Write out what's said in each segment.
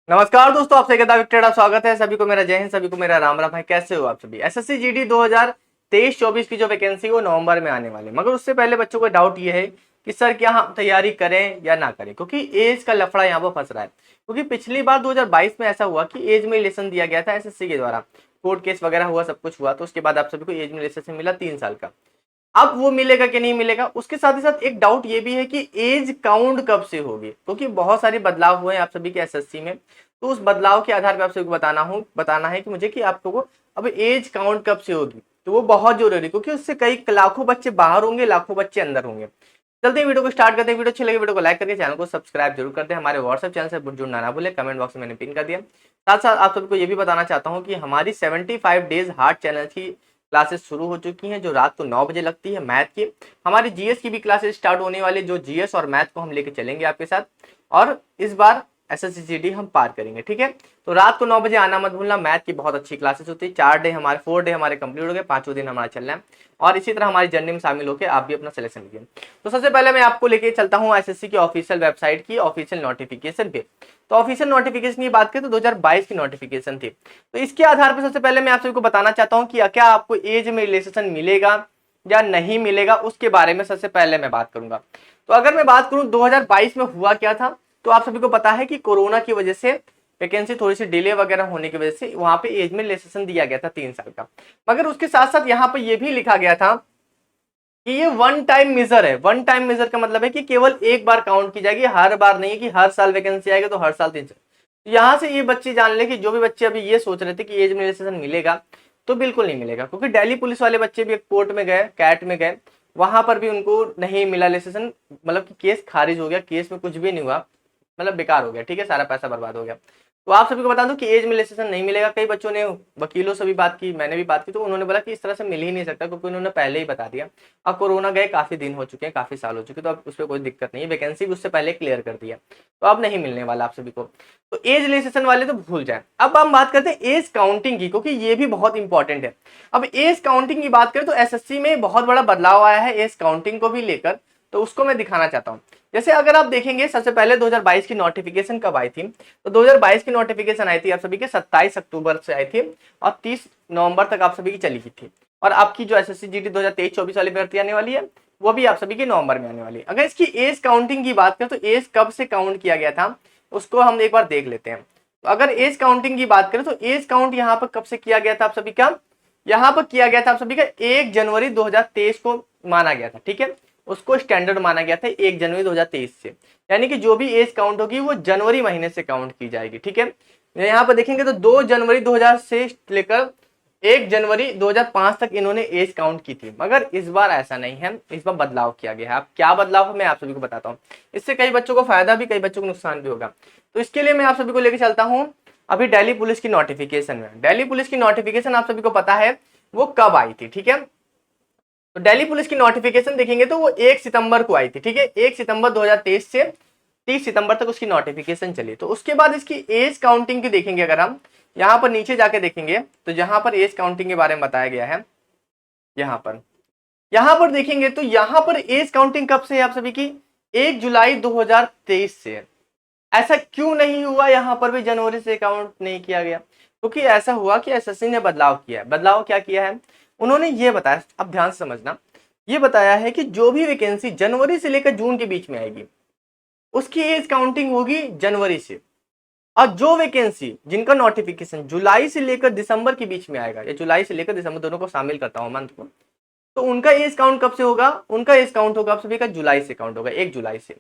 नमस्कार दोस्तों, आपसे एक विक्टेड स्वागत है। सभी को मेरा जय हिंद, सभी को मेरा राम राम। भाई कैसे हो आप सभी। एसएससी जीडी 2023-24 की जो वैकेंसी वो नवंबर में आने वाली, मगर उससे पहले बच्चों को डाउट ये है कि सर क्या हम तैयारी करें या ना करें, क्योंकि एज का लफड़ा यहाँ पर फंस रहा है। क्योंकि पिछली बार 2022 में ऐसा हुआ कि एज में रिलेशन दिया गया था एसएससी के द्वारा, कोर्ट केस वगैरह हुआ, सब कुछ हुआ, तो उसके बाद आप सभी को एज में रिलेशन मिला 3 साल का। अब वो मिलेगा कि नहीं मिलेगा। उसके साथ ही साथ एक डाउट ये भी है कि एज काउंट कब से होगी, क्योंकि बहुत सारे बदलाव हुए हैं आप सभी के एसएससी में। तो उस बदलाव के आधार पर आप सभी को बताना है कि मुझे कि आप लोगों को अब एज काउंट कब से होगी। तो वो बहुत जरूरी है, क्योंकि उससे कई लाखों बच्चे बाहर होंगे, लाखों बच्चे अंदर होंगे। चलते हैं वीडियो को स्टार्ट करते हैं। वीडियो अच्छी लगे वीडियो को लाइक करके चैनल को सब्सक्राइब जरूर करते हैं। हमारे व्हाट्सएप चैनल से जुड़ना ना भूले, कमेंट बॉक्स में मैंने पिन कर दिया। साथ साथ आप सबको ये भी बताना चाहता हूँ कि हमारी 75 डेज हार्ड चैनल की क्लासेस शुरू हो चुकी हैं, जो रात को 9 बजे लगती है मैथ की। हमारी जीएस की भी क्लासेस स्टार्ट होने वाली, जो जीएस और मैथ को हम लेके चलेंगे आपके साथ, और इस बार एसएससी जीडी हम पार करेंगे। ठीक है, तो रात को 9 बजे आना मत भूलना। मैथ की बहुत अच्छी क्लासेस होती है। 4 डे हमारे कंप्लीट हो गए, 5वें दिन हमारा चलना है, और इसी तरह हमारी जर्नी में शामिल होकर आप भी अपना सिलेक्शन लीजिए। तो सबसे पहले मैं आपको लेके चलता हूँ एसएससी की ऑफिशियल वेबसाइट की ऑफिशियल नोटिफिकेशन पे। तो ऑफिशियल नोटिफिकेशन की बात करें तो 2022 की नोटिफिकेशन थी। तो इसके आधार पर सबसे पहले मैं आप सभी को बताना चाहता हूँ कि क्या आपको एज में रिलैक्सेशन मिलेगा या नहीं मिलेगा, उसके बारे में सबसे पहले मैं बात करूंगा। तो अगर मैं बात करूं 2022 में हुआ क्या था, तो आप सभी को पता है कि कोरोना की वजह से वैकेंसी थोड़ी सी डिले वगैरह होने की वजह से वहां पे एज में रिलैक्सेशन दिया गया था 3 साल का। मगर उसके साथ साथ यहाँ पे ये भी लिखा गया था कि ये वन टाइम मेजर है। वन टाइम मेजर का मतलब है कि केवल एक बार काउंट की जाएगी, हर बार नहीं है कि हर साल वैकेंसी आएगा तो हर साल 3 साल। तो यहाँ से ये बच्चे जान ले कि जो भी बच्चे अभी ये सोच रहे थे कि एज में रिलैक्सेशन मिलेगा, तो बिल्कुल नहीं मिलेगा। क्योंकि दिल्ली पुलिस वाले बच्चे भी कोर्ट में गए, कैट में गए, वहां पर भी उनको नहीं मिला रिलैक्सेशन। मतलब कि केस खारिज हो गया, केस में कुछ भी नहीं हुआ, मतलब बेकार हो गया। ठीक है, सारा पैसा बर्बाद हो गया। तो आप सभी को बता दूं कि एज में रिलैक्सेशन नहीं मिलेगा। कई बच्चों ने वकीलों से भी बात की, मैंने भी बात की, तो उन्होंने बोला कि इस तरह से मिल ही नहीं सकता, क्योंकि उन्होंने पहले ही बता दिया। अब कोरोना गए काफी दिन हो चुके हैं, काफी साल हो चुके हैं, तो अब उस पर कोई दिक्कत नहीं है। वैकेंसी भी उससे पहले क्लियर कर दिया, तो अब नहीं मिलने वाला आप सभी को। तो एज रिलैक्सेशन वाले तो भूल जाए। अब हम बात करते हैं एज काउंटिंग की, क्योंकि ये भी बहुत इंपॉर्टेंट है। अब एज काउंटिंग की बात करें तो एसएससी में बहुत बड़ा बदलाव आया है एज काउंटिंग को भी लेकर, तो उसको मैं दिखाना चाहता हूँ। जैसे अगर आप देखेंगे, सबसे पहले 2022 की नोटिफिकेशन कब आई थी, तो 2022 की नोटिफिकेशन आई थी आप सभी के 27 अक्टूबर से आई थी, और 30 नवंबर तक आप सभी की चली गई थी। और आपकी जो एसएससी जीडी 2023-24 वाली भर्ती आने वाली है, वो भी आप सभी के नवंबर में आने वाली है। अगर इसकी एज काउंटिंग की बात करें तो एज कब से काउंट किया गया था, उसको हम एक बार देख लेते हैं। तो अगर एज काउंटिंग की बात करें तो एज काउंट यहाँ पर कब से किया गया था आप सभी का, यहाँ पर किया गया था आप सभी का 1 जनवरी 2023 को माना गया था। ठीक है, उसको स्टैंडर्ड माना गया था 1 जनवरी 2023 से। यानी कि जो भी एज काउंट होगी वो जनवरी महीने से काउंट की जाएगी। ठीक है, यहाँ पर देखेंगे तो 2 जनवरी 2000 से लेकर 1 जनवरी 2005 तक इन्होंने एज काउंट की थी। मगर इस बार ऐसा नहीं है, इस बार बदलाव किया गया है। अब क्या बदलाव है मैं आप सभी को बताता हूँ। इससे कई बच्चों को फायदा भी, कई बच्चों को नुकसान भी होगा। तो इसके लिए मैं आप सभी को लेकर चलता हूँ अभी दिल्ली पुलिस की नोटिफिकेशन में। दिल्ली पुलिस की नोटिफिकेशन आप सभी को पता है वो कब आई थी। ठीक है, तो दिल्ली पुलिस की नोटिफिकेशन देखेंगे तो वो 1 सितंबर को आई थी। ठीक है, 1 सितंबर 2023 से 30 सितंबर तक उसकी नोटिफिकेशन चली। तो उसके बाद इसकी एज काउंटिंग की देखेंगे, अगर हम यहाँ पर नीचे जाके देखेंगे तो जहां पर एज काउंटिंग के बारे में बताया गया है, यहाँ पर देखेंगे तो यहाँ पर एज काउंटिंग कब से है आप सभी की, 1 जुलाई 2023 से। ऐसा क्यों नहीं हुआ, यहाँ पर भी जनवरी से काउंट नहीं किया गया? क्योंकि ऐसा हुआ कि एसएससी ने बदलाव किया है। बदलाव क्या किया है उन्होंने, ये बताया, अब ध्यान से समझना, ये बताया है कि जो भी वैकेंसी जनवरी से लेकर जून के बीच में आएगी उसकी एज काउंटिंग होगी जनवरी से। और जो वैकेंसी जिनका नोटिफिकेशन जुलाई से लेकर दिसंबर के बीच में आएगा, या जुलाई से लेकर दिसंबर, दोनों को शामिल करता हूं मंथ को, तो उनका एज काउंट कब से होगा, उनका एज काउंट होगा आप सभी का जुलाई से काउंट होगा, 1 जुलाई से।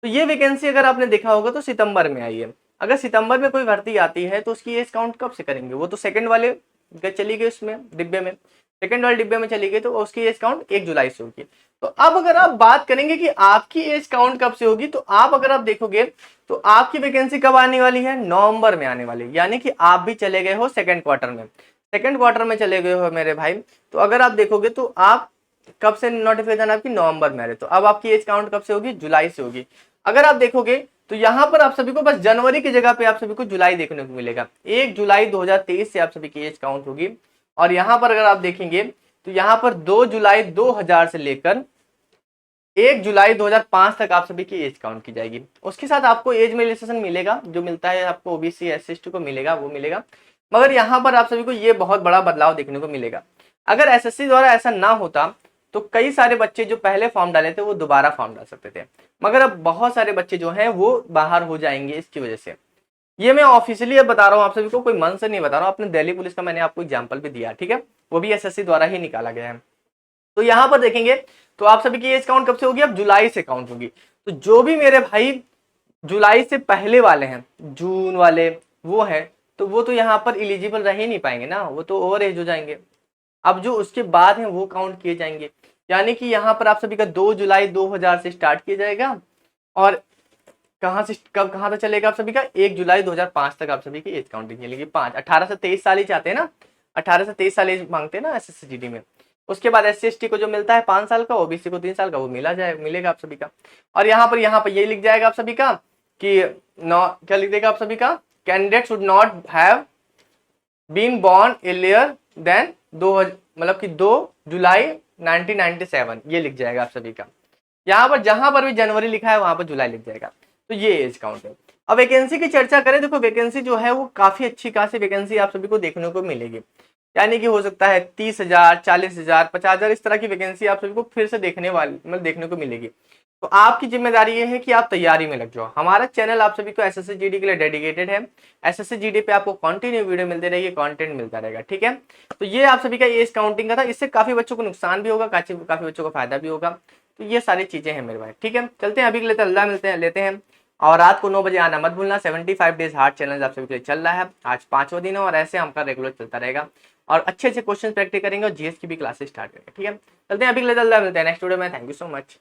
तो ये वैकेंसी अगर आपने देखा होगा तो सितंबर में आई है। अगर सितंबर में कोई भर्ती आती है तो उसकी एज काउंट कब से करेंगे, वो तो सेकंड वाले चली गई उसमें डिब्बे में, सेकंड वाले डिब्बे में चली गई, तो उसकी एज काउंट 1 जुलाई से होगी। तो अब अगर आप बात करेंगे कि आपकी एज काउंट कब से होगी, तो आप अगर आप देखोगे तो आपकी वैकेंसी कब आने वाली है, नवंबर में आने वाली है। यानी कि आप भी चले गए हो सेकंड क्वार्टर में, सेकंड क्वार्टर में चले गए हो मेरे भाई। तो अगर आप देखोगे तो आप कब से नोटिफिकेशन आपकी नवंबर में आ रही, तो अब आपकी एज काउंट कब से होगी, जुलाई से होगी। अगर आप देखोगे तो यहाँ पर आप सभी को बस जनवरी की जगह पे आप सभी को जुलाई देखने को मिलेगा। 1 जुलाई 2023 से आप सभी की एज काउंट होगी। और यहाँ पर अगर आप देखेंगे तो यहाँ पर 2 जुलाई 2000 से लेकर 1 जुलाई 2005 तक आप सभी की एज काउंट की जाएगी। उसके साथ आपको एज में रिलैक्सेशन मिलेगा, जो मिलता है आपको ओबीसी SC/ST को मिलेगा, वो मिलेगा। मगर यहाँ पर आप सभी को ये बहुत बड़ा बदलाव देखने को मिलेगा। अगर SSC द्वारा ऐसा ना होता तो कई सारे बच्चे जो पहले फॉर्म डाले थे वो दोबारा फॉर्म डाल सकते थे, मगर अब बहुत सारे बच्चे जो हैं वो बाहर हो जाएंगे इसकी वजह से। ये मैं ऑफिशियली अब बता रहा हूँ आप सभी को, कोई मन से नहीं बता रहा हूँ। अपने दिल्ली पुलिस का मैंने आपको एग्जाम्पल भी दिया, ठीक है, वो भी SSC द्वारा ही निकाला गया है। तो यहाँ पर देखेंगे तो आप सभी की एज काउंट कब से होगी, अब जुलाई से काउंट होगी। तो जो भी मेरे भाई जुलाई से पहले वाले हैं, जून वाले वो हैं, तो वो तो यहाँ पर इलिजिबल रह ही नहीं पाएंगे ना, वो तो ओवर एज हो जाएंगे। अब जो उसके बाद हैं वो काउंट किए जाएंगे। यानी कि यहाँ पर आप सभी का 2 जुलाई 2000 से स्टार्ट किया जाएगा, और कहाँ से कब कहाँ तक चलेगा आप सभी का, 1 जुलाई 2005 तक आप सभी की एज काउंटिंग चलेगी। 18 से 23 साल ही चाहते हैं ना, 18 से 23 साल एज मांगते हैं ना SSCGD में। उसके बाद SC/ST को जो मिलता है 5 साल का, OBC को 3 साल का, वो मिलेगा आप सभी का। और यहाँ पर ये लिख जाएगा आप सभी का कि क्या लिख देगा आप सभी का, candidate should not have been born earlier than 2 July 1997, ये लिख जाएगा आप सभी का। यहाँ पर जहां पर भी जनवरी लिखा है वहां पर जुलाई लिख जाएगा। तो ये एज काउंट है। अब वैकेंसी की चर्चा करें, देखो वैकेंसी जो है वो काफी अच्छी खासी वैकेंसी आप सभी को देखने को मिलेगी। यानी कि हो सकता है 30,000, 40,000, 50,000 इस तरह की वैकेंसी आप सभी को फिर से देखने को मिलेगी। तो आपकी जिम्मेदारी ये है कि आप तैयारी में लग जाओ। हमारा चैनल आप सभी को SSC/GD के लिए डेडिकेटेड है। SSC/GD पे आपको कंटिन्यू वीडियो मिलते रहेगी, कंटेंट मिलता रहेगा, ठीक है। तो ये आप सभी का एज काउंटिंग का था। इससे काफी बच्चों को नुकसान भी होगा, काफी बच्चों को फायदा भी होगा। तो ये सारी चीजें हैं मेरे भाई, ठीक है। चलते हैं अभी के लिए, अल्लाह लेते हैं। और रात को 9 बजे आना मत भूलना। 75 डेज हार्ड चैलेंज आप सभी के लिए चल रहा है, आज 5वां दिन है, और ऐसे हमका रेगुलर चलता रहेगा। और अच्छे क्वेश्चन प्रैक्टिस करेंगे और GS की भी क्लासेस स्टार्ट करेंगे, ठीक है। चलते हैं अभी के लिए, अल्लाह मिलते हैं नेक्स्ट वीडियो में। Thank you so much.